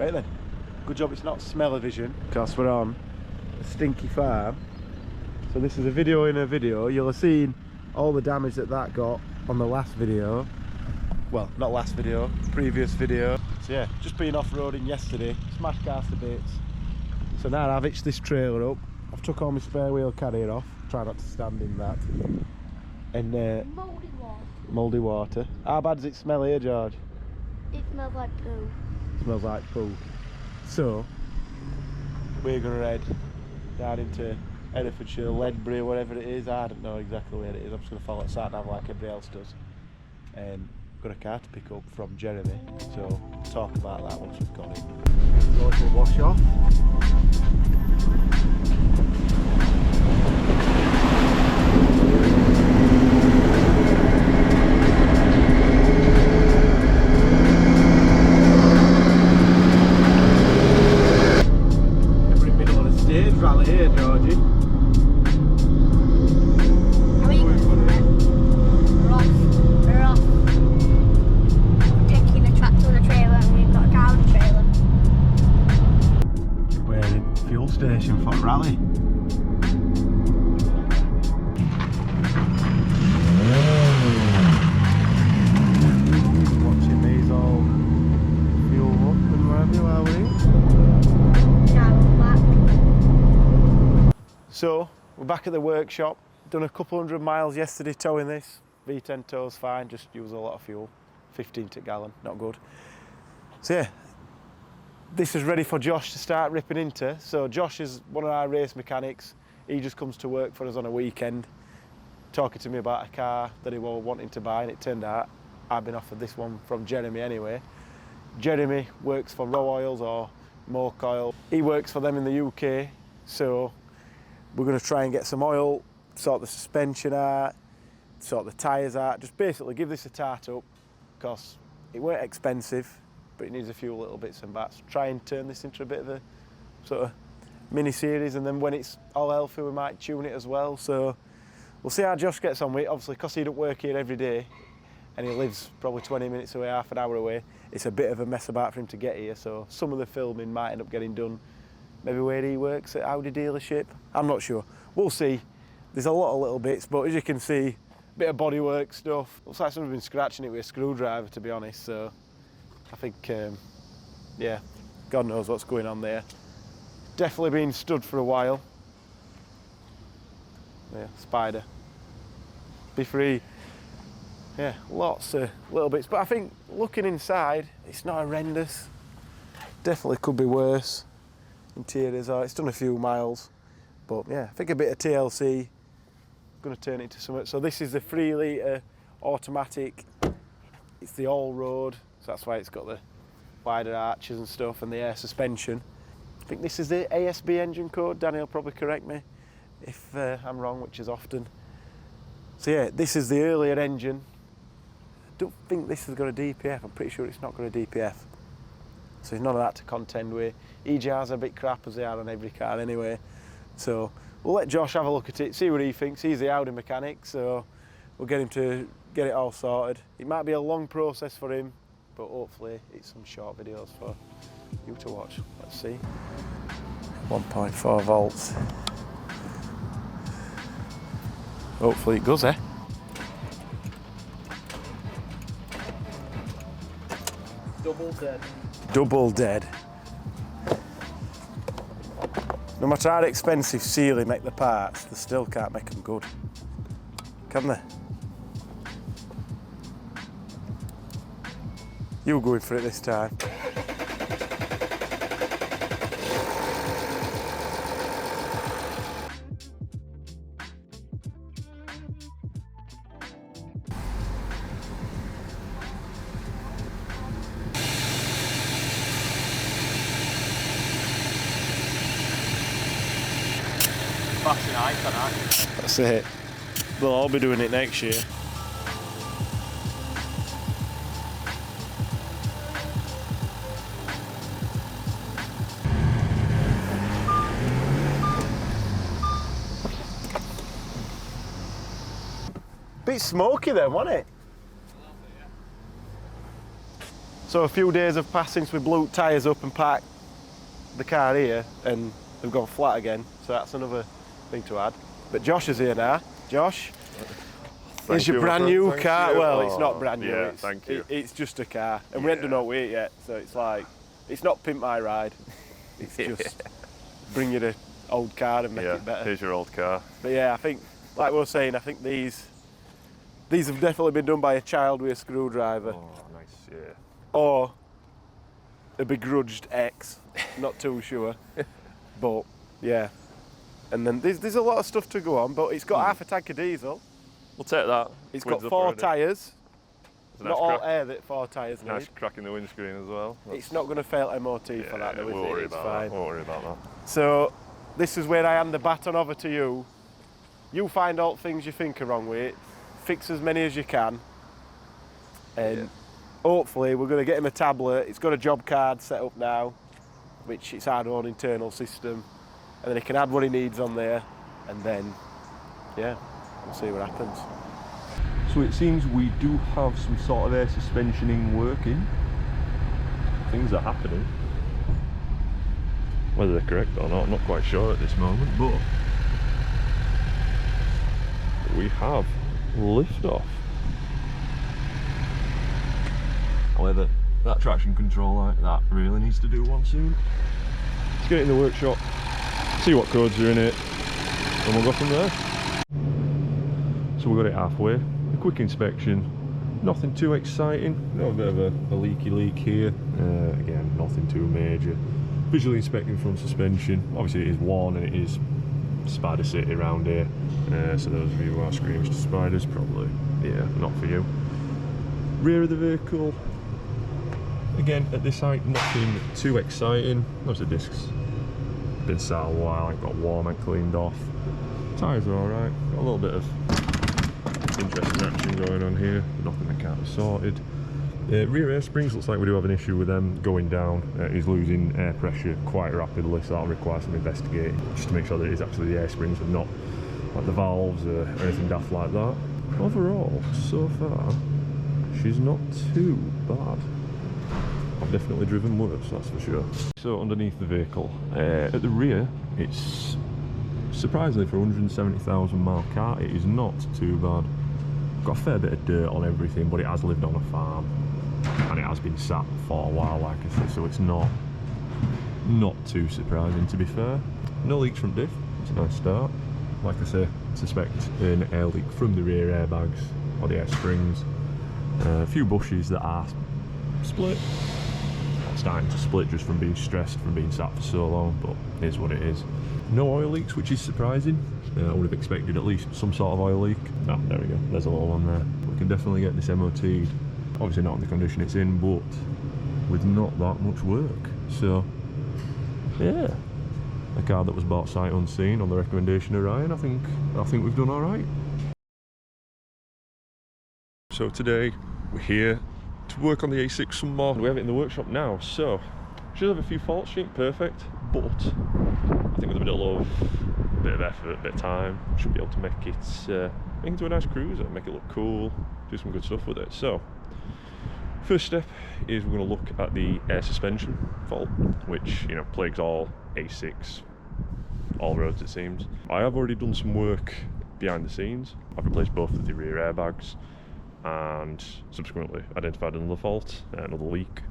Right then, good job it's not smell-o-vision, because we're on a stinky farm. So this is a video in a video. You'll have seen all the damage that got on the last video. Well, not last video, previous video. So yeah, just been off-roading yesterday, smashed cars to bits. So now I've hitched this trailer up. I've took all my spare wheel carrier off, try not to stand in that. And mouldy water. Mouldy water. How bad does it smell here, George? It smells like poo. It smells like poo. So we're gonna head down into Herefordshire, Ledbury, whatever it is. I don't know exactly where it is. I'm just gonna follow it sat nav like everybody else does. And got a car to pick up from Jeremy, so we'll talk about that once we've got it. So it will wash off. We're in the middle of the stage rally here, Georgie. Station for rally. Watching these all fuel up and wherever are we? Now So we're back at the workshop. Done a couple 100 miles yesterday towing this. V10 tow's fine, just use a lot of fuel. 15 to gallon, not good. So yeah. This is ready for Josh to start ripping into. So Josh is one of our race mechanics. He just comes to work for us on a weekend, talking to me about a car that he was wanting to buy, and it turned out I've been offered this one from Jeremy anyway. Jeremy works for Row Oils or Moke Oil. He works for them in the UK, so we're going to try and get some oil, sort the suspension out, sort the tyres out, just basically give this a tart up, because it weren't expensive, but it needs a few little bits and bats. Try and turn this into a bit of a sort of mini series, and then when it's all healthy we might tune it as well. So we'll see how Josh gets on with it. Obviously, because he don't work here every day and he lives probably 20 minutes away, half an hour away, it's a bit of a mess about for him to get here, so some of the filming might end up getting done maybe where he works at Audi dealership. I'm not sure, we'll see. There's a lot of little bits, but as you can see, a bit of bodywork stuff. Looks like someone's been scratching it with a screwdriver, to be honest. So I think, yeah, God knows what's going on there. Definitely been stood for a while. Yeah, spider. Be free. Yeah, lots of little bits. But I think looking inside, it's not horrendous. Definitely could be worse. Interiors are, it's done a few miles. But yeah, I think a bit of TLC, going to turn it into something. So this is the 3 litre automatic. It's the all-road. So that's why it's got the wider arches and stuff and the air suspension. I think this is the ASB engine code. Danny will probably correct me if I'm wrong, which is often. So yeah, this is the earlier engine. I don't think this has got a DPF. I'm pretty sure it's not got a DPF. So there's none of that to contend with. EGRs are a bit crap, as they are on every car anyway. So we'll let Josh have a look at it, see what he thinks. He's the Audi mechanic, so we'll get him to get it all sorted. It might be a long process for him, but hopefully it's some short videos for you to watch. Let's see. 1.4 volts. Hopefully it goes, eh? Double dead. Double dead. No matter how expensive Sealy make the parts, they still can't make them good. Can they? You're going for it this time. Passing icon, aren't you? That's it. They'll all be doing it next year. Bit smoky then, wasn't it? So a few days have passed since we blew tyres up and parked the car here, and they've gone flat again, so that's another thing to add. But Josh is here now. Josh, here's your brand new car. Well, it's not brand new. Yeah, thank you. It's just a car, and we haven't done no weight yet, so it's like, it's not pimp my ride. It's just bring you the old car and make it better. Here's your old car. But yeah, I think, like we were saying, I think these have definitely been done by a child with a screwdriver. Oh, nice, yeah. Or a begrudged ex, not too sure. But yeah, and then there's a lot of stuff to go on, but it's got half a tank of diesel. We'll take that. It's Wind's got up 4 already. tyres. There's a Not nice all crack, air that 4 tyres nice need. crack in the windscreen as well. It's not going to fail MOT for that, though, is we'll it? worry It's about fine. that. Won't worry about that. So this is where I hand the baton over to you. You find out things you think are wrong with it, fix as many as you can, and hopefully we're going to get him a tablet. It's got a job card set up now, which it's our own internal system, and then he can add what he needs on there, and then yeah, we'll see what happens. So it seems we do have some sort of air suspensioning working. Things are happening. Whether they're correct or not, I'm not quite sure at this moment, but we have liftoff. However, that traction control light, that really needs to do one soon. Let's get it in the workshop, see what codes are in it, and we'll go from there. So we got it halfway. A quick inspection, nothing too exciting. Got a bit of a leaky leak here. Again, nothing too major. Visually inspecting front suspension. Obviously it is worn and it is Spider City around here. So those of you who are screaming to spiders, probably, yeah, not for you. Rear of the vehicle. Again, at this height, nothing too exciting. Those are discs. Been sat a while, I've got warm and cleaned off. Tyres are alright. Got a little bit of interesting action going on here, nothing that can't be sorted. Rear air springs, looks like we do have an issue with them going down. He's losing air pressure quite rapidly, so that'll require some investigating just to make sure that it is actually the air springs and not like the valves or anything daft like that. Overall, so far, she's not too bad. I've definitely driven worse, that's for sure. So underneath the vehicle, at the rear, it's surprisingly for a 170,000 mile car, it is not too bad. Got a fair bit of dirt on everything, but it has lived on a farm and it has been sat for a while, like I said, so it's not too surprising, to be fair. No leaks from diff, it's a nice start. Like I say, suspect an air leak from the rear airbags or the air springs. A few bushes that are split, starting to split just from being stressed from being sat for so long, but it is what it is. No oil leaks, which is surprising. I would have expected at least some sort of oil leak. Ah, there we go, there's a little one there. We can definitely get this MOT'd. Obviously not in the condition it's in, but with not that much work. So, yeah. A car that was bought sight unseen on the recommendation of Ryan. I think we've done alright. So today, we're here to work on the A6 some more. We have it in the workshop now, so should have a few faults, she ain't perfect, but I think with a bit of love, a bit of effort, a bit of time, should be able to make it into a nice cruiser, make it look cool, do some good stuff with it. So, first step is we're going to look at the air suspension fault, which, you know, plagues all A6, all roads it seems. I have already done some work behind the scenes. I've replaced both of the rear airbags and subsequently identified another fault, another leak.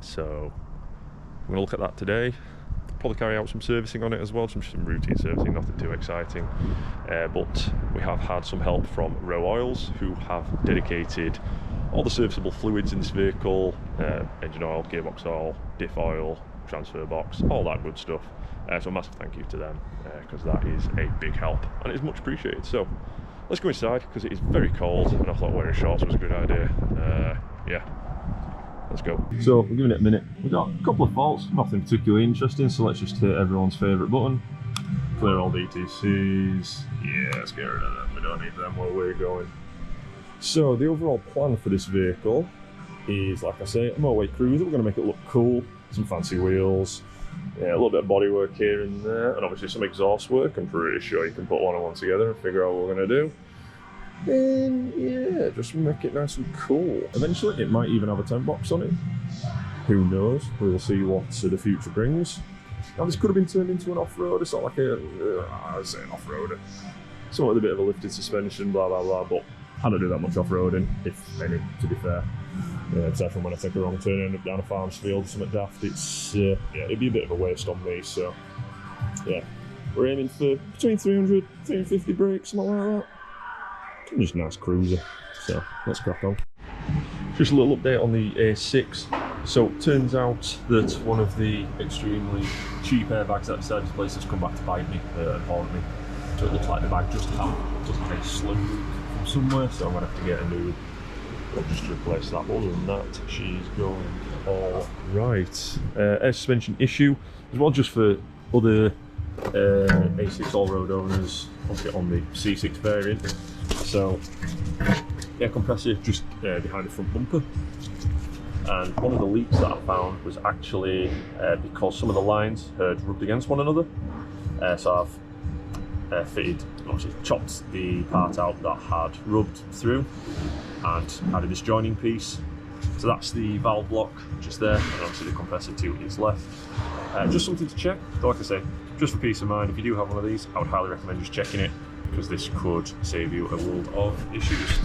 So I'm going to look at that today. Probably carry out some servicing on it as well, some routine servicing, nothing too exciting. But we have had some help from Row Oils, who have dedicated all the serviceable fluids in this vehicle, engine oil, gearbox oil, diff oil, transfer box, all that good stuff. So a massive thank you to them, because that is a big help and it is much appreciated. So let's go inside, because it is very cold and I thought wearing shorts was a good idea. Yeah, let's go. So we're giving it a minute. We've got a couple of faults, nothing particularly interesting, so let's just hit everyone's favourite button. Clear all DTCs. Yeah, let's get rid of them, we don't need them where we're going. So the overall plan for this vehicle is, like I say, a motorway cruiser. We're going to make it look cool, some fancy wheels, yeah, a little bit of bodywork here and there, and obviously some exhaust work. I'm pretty sure you can put one and one together and figure out what we're going to do. And yeah, yeah, just make it nice and cool. Eventually it might even have a tent box on it. Who knows? We will see what the future brings. Now this could have been turned into an off-road. It's not like I'd say an off-roader. Somewhat with a bit of a lifted suspension, blah blah blah, but I don't do that much off-roading, if any, to be fair. Aside from when I take a wrong turn and end up down a farm's field or something daft, it's yeah, it'd be a bit of a waste on me, so yeah. We're aiming for between 300, 350 brakes, something like that. Just a nice cruiser, so let's crack on. Just a little update on the A6. So it turns out that one of the extremely cheap airbags that I decided to place has come back to bite me and haunt me. So it looks like the bag just doesn't take slim from somewhere, so I'm going to have to get a new one just to replace that. Other than that, she's going all right. Air suspension issue as well, just for other A6 all-road owners on the C6 variant. So air compressor just behind the front bumper. And one of the leaks that I found was actually because some of the lines had rubbed against one another. So I've obviously chopped the part out that had rubbed through and added this joining piece. So that's the valve block just there, and obviously the compressor to its left. Just something to check. So like I say, just for peace of mind, if you do have one of these, I would highly recommend just checking it, because this could save you a world of issues.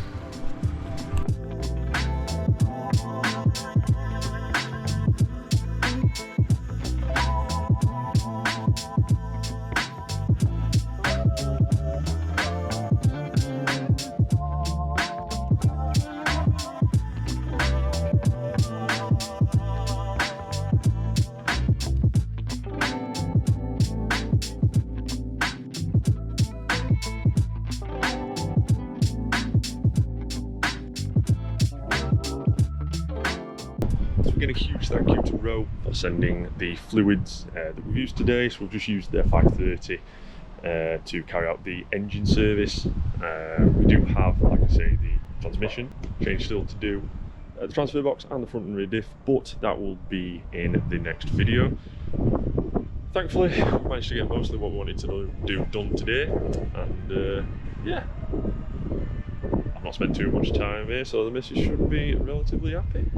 Again, a huge thank you to Rowe for sending the fluids that we've used today. So we've just used their 530 to carry out the engine service. We do have, like I say, the transmission change still to do, the transfer box and the front and rear diff, but that will be in the next video. Thankfully, we managed to get mostly what we wanted to do done today, and yeah, I've not spent too much time here, so the missus should be relatively happy.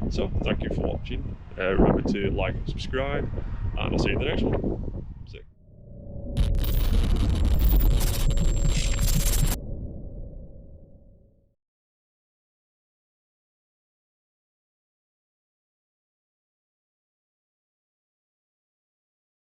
So thank you for watching. Remember to like and subscribe, and I'll see you in the next one.